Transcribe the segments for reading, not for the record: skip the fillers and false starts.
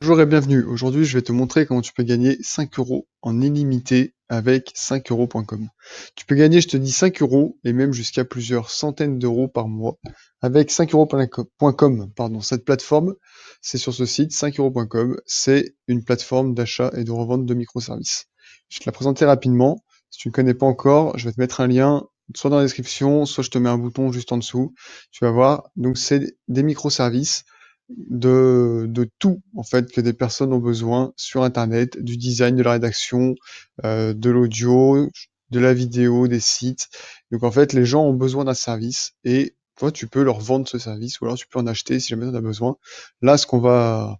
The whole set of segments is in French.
Bonjour et bienvenue. Aujourd'hui, je vais te montrer comment tu peux gagner 5 euros en illimité avec 5euros.com. Tu peux gagner, je te dis, 5 euros et même jusqu'à plusieurs centaines d'euros par mois avec 5euros.com. Pardon, cette plateforme, c'est sur ce site 5euros.com. C'est une plateforme d'achat et de revente de microservices. Je vais te la présenter rapidement. Si tu ne connais pas encore, je vais te mettre un lien soit dans la description, soit je te mets un bouton juste en dessous. Tu vas voir. Donc, c'est des microservices de tout en fait que des personnes ont besoin sur internet, du design, de la rédaction, de l'audio, de la vidéo, des sites. Donc en fait les gens ont besoin d'un service et toi tu peux leur vendre ce service ou alors tu peux en acheter si jamais tu en as besoin. Là ce qu'on va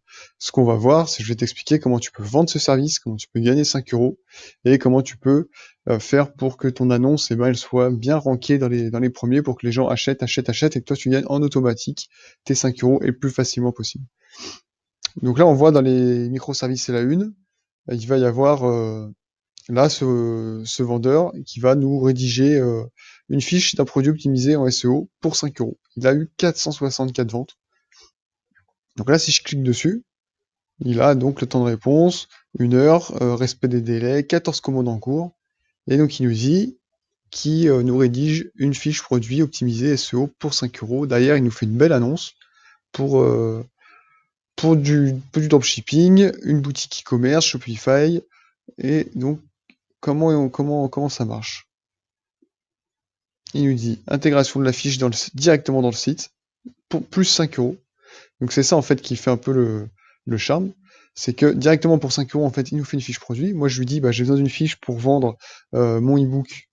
voir, c'est je vais t'expliquer comment tu peux vendre ce service, comment tu peux gagner 5 euros et comment tu peux faire pour que ton annonce elle soit bien rankée dans les premiers pour que les gens achètent et que toi tu gagnes en automatique tes 5 euros et le plus facilement possible. Donc là, on voit dans les microservices et la une, il va y avoir là ce vendeur qui va nous rédiger une fiche d'un produit optimisé en SEO pour 5 euros. Il a eu 464 ventes. Donc là, si je clique dessus, il a donc le temps de réponse, 1 heure, respect des délais, 14 commandes en cours. Et donc il nous dit qui nous rédige une fiche produit optimisée SEO pour 5 euros. Derrière, il nous fait une belle annonce pour pour du dropshipping, une boutique e-commerce, Shopify, et donc comment ça marche? Il nous dit intégration de la fiche directement dans le site, pour plus 5 euros. Donc c'est ça en fait qui fait un peu le charme. C'est que directement pour 5 euros, en fait, il nous fait une fiche produit. Moi je lui dis bah j'ai besoin d'une fiche pour vendre mon e-book.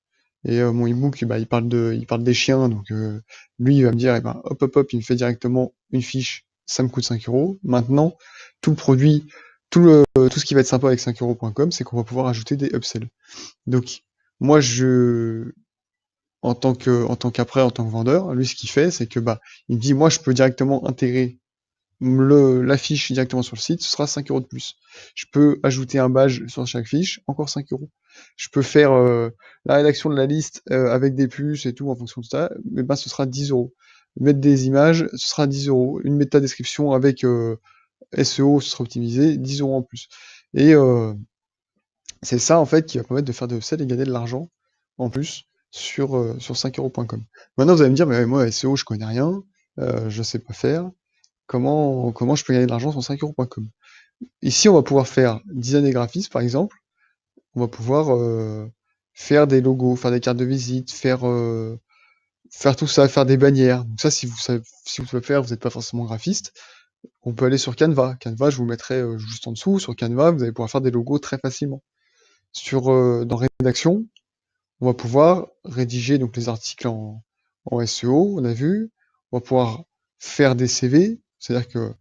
Et mon e-book, bah, il parle des chiens, donc lui il va me dire, eh ben, hop, il me fait directement une fiche, ça me coûte 5 euros. Maintenant, tout le produit, tout ce qui va être sympa avec 5euros.com, c'est qu'on va pouvoir ajouter des upsells. Donc, moi, en tant que vendeur, lui, ce qu'il fait, c'est que, bah, il me dit, moi, je peux directement intégrer la fiche directement sur le site, ce sera 5 euros de plus. Je peux ajouter un badge sur chaque fiche, encore 5 euros. Je peux faire la rédaction de la liste avec des puces et tout en fonction de ça, mais ben, ce sera 10 euros. Mettre des images, ce sera 10 euros. Une méta-description avec SEO, ce sera optimisé, 10 euros en plus. Et c'est ça en fait qui va permettre de faire de upsell et gagner de l'argent en plus sur 5euros.com. Maintenant vous allez me dire, mais moi SEO je connais rien, je sais pas faire. Comment je peux gagner de l'argent sur 5euros.com? Ici, on va pouvoir faire design et graphisme, par exemple. On va pouvoir faire des logos, faire des cartes de visite, faire tout ça, faire des bannières. Donc ça, si vous pouvez faire, vous n'êtes pas forcément graphiste, on peut aller sur Canva. Canva, je vous mettrai juste en dessous. Sur Canva, vous allez pouvoir faire des logos très facilement. Dans rédaction, on va pouvoir rédiger donc les articles en SEO, on a vu. On va pouvoir faire des CV, c'est-à-dire que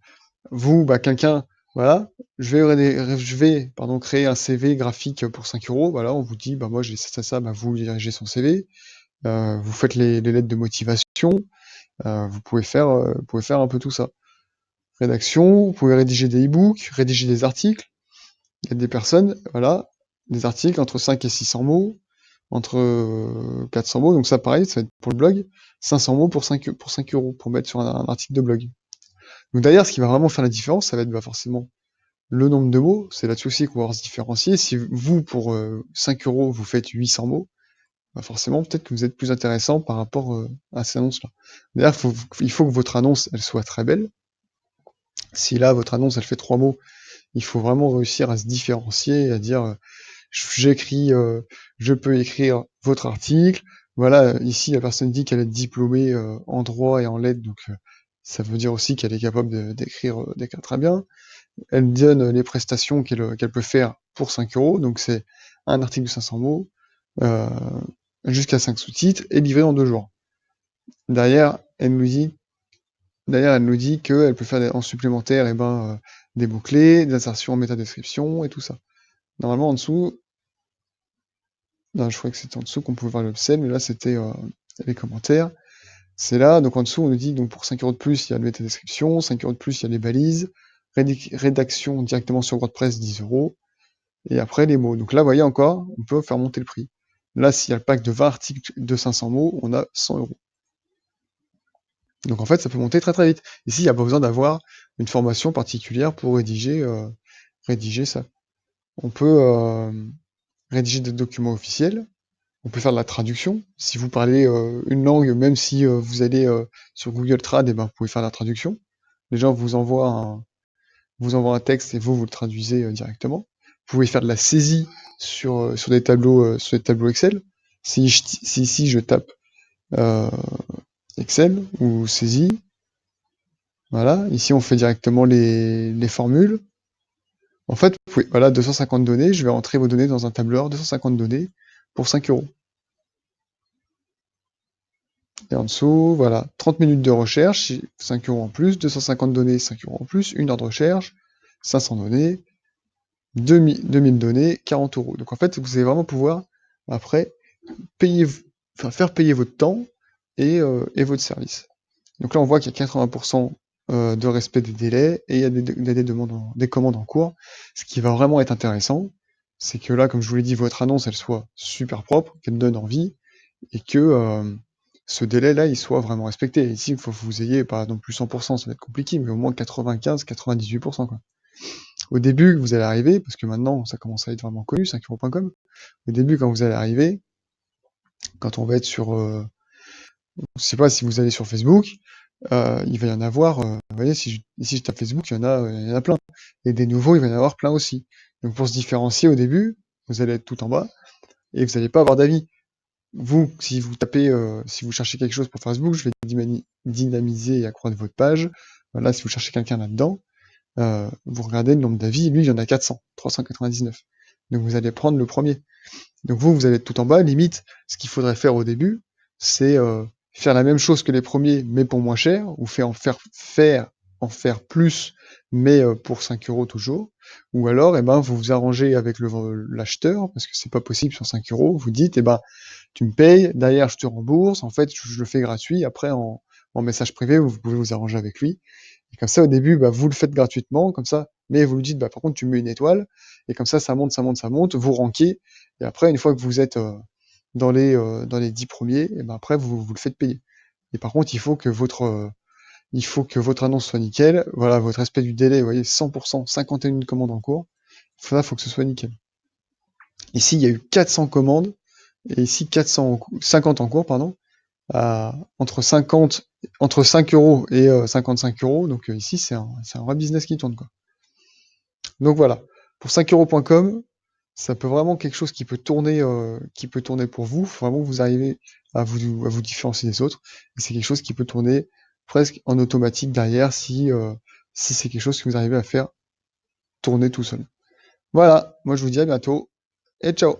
vous, bah, quelqu'un, voilà, je vais créer un CV graphique pour 5 euros. Voilà, on vous dit, bah, moi j'ai ça, bah, vous dirigez son CV, vous faites les lettres de motivation, vous pouvez faire un peu tout ça. Rédaction, vous pouvez rédiger des e-books, rédiger des articles. Il y a des personnes, voilà, des articles entre 5 et 600 mots, entre 400 mots, donc ça pareil, ça va être pour le blog, 500 mots pour 5 euros, pour mettre sur un article de blog. Donc d'ailleurs, ce qui va vraiment faire la différence, ça va être bah, forcément le nombre de mots, c'est là-dessus aussi qu'on va pouvoir se différencier. Si vous, pour 5 euros, vous faites 800 mots, bah forcément, peut-être que vous êtes plus intéressant par rapport à ces annonces-là. D'ailleurs, il faut que votre annonce, elle soit très belle. Si là, votre annonce, elle fait 3 mots, il faut vraiment réussir à se différencier, à dire, je peux écrire votre article. Voilà, ici, la personne dit qu'elle est diplômée en droit et en lettres, donc ça veut dire aussi qu'elle est capable d'écrire très bien. Elle donne les prestations qu'elle peut faire pour 5 euros, donc c'est un article de 500 mots, euh, jusqu'à 5 sous-titres, et livré en 2 jours. Derrière, elle nous dit qu'elle peut faire en supplémentaire des mots-clés, des insertions en métadescription et tout ça. Normalement, en dessous, non, je crois que c'était en dessous qu'on pouvait voir l'upsell, mais là c'était les commentaires. C'est là, donc en dessous on nous dit donc pour 5 euros de plus, il y a le métadescription, 5 euros de plus, il y a les balises, rédaction directement sur WordPress, 10 euros, et après les mots. Donc là, vous voyez encore, on peut faire monter le prix. Là, s'il y a le pack de 20 articles de 500 mots, on a 100 euros. Donc en fait, ça peut monter très très vite. Ici, il n'y a pas besoin d'avoir une formation particulière pour rédiger ça. On peut rédiger des documents officiels, on peut faire de la traduction. Si vous parlez une langue, même si vous allez sur Google Trad, et ben, vous pouvez faire la traduction. Les gens vous envoient un texte et vous le traduisez directement. Vous pouvez faire de la saisie sur des tableaux Excel. Si ici je tape euh, Excel ou saisie, voilà, ici on fait directement les formules. En fait, vous pouvez, voilà, 250 données, je vais entrer vos données dans un tableur, 250 données pour 5 euros. Et en dessous, voilà, 30 minutes de recherche, 5 euros en plus, 250 données, 5 euros en plus, 1 heure de recherche, 500 données, 2000 données, 40 euros. Donc en fait, vous allez vraiment pouvoir, après, payer, faire payer votre temps et votre service. Donc là, on voit qu'il y a 80% de respect des délais et il y a des commandes en cours. Ce qui va vraiment être intéressant, c'est que là, comme je vous l'ai dit, votre annonce, elle soit super propre, qu'elle donne envie et que ce délai-là, il soit vraiment respecté. Ici, il faut que vous ayez pas non plus 100%, ça va être compliqué, mais au moins 95-98%, quoi. Au début, vous allez arriver, parce que maintenant, ça commence à être vraiment connu, 5euros.com. Au début, quand vous allez arriver, quand on va être sur, je sais pas, si vous allez sur Facebook, il va y en avoir, vous voyez, si je tape Facebook, il y en a plein. Et des nouveaux, il va y en avoir plein aussi. Donc pour se différencier au début, vous allez être tout en bas, et vous n'allez pas avoir d'avis. Vous, si vous tapez, si vous cherchez quelque chose pour Facebook, je vais dynamiser et accroître votre page. Voilà, si vous cherchez quelqu'un là-dedans, vous regardez le nombre d'avis, lui, il y en a 400, 399. Donc vous allez prendre le premier. Donc vous allez être tout en bas. Limite, ce qu'il faudrait faire au début, c'est faire la même chose que les premiers, mais pour moins cher, ou en faire plus, mais pour 5 euros toujours. Ou alors, vous vous arrangez avec l'acheteur, parce que c'est pas possible sur 5 euros. Vous dites, tu me payes, derrière je te rembourse. En fait, je le fais gratuit. Après, en message privé, vous pouvez vous arranger avec lui. Et comme ça, au début, vous le faites gratuitement, comme ça, mais vous lui dites, par contre, tu mets une étoile, et comme ça monte, ça monte, ça monte, vous rankez, et après, une fois que vous êtes dans les 10 premiers, et après, vous le faites payer. Et par contre, il faut que votre annonce soit nickel, voilà, votre respect du délai, vous voyez, 100%, 51 commandes en cours, ça, faut que ce soit nickel. Ici, il y a eu 400 commandes, et ici, 50 en cours, pardon, entre 5 euros et 55 euros. Donc ici, c'est un vrai business qui tourne, quoi. Donc voilà. Pour 5euros.com, ça peut vraiment quelque chose qui peut tourner pour vous. Faut vraiment que vous arrivez à vous différencier des autres. Et c'est quelque chose qui peut tourner presque en automatique derrière si c'est quelque chose que vous arrivez à faire tourner tout seul. Voilà. Moi, je vous dis à bientôt et ciao!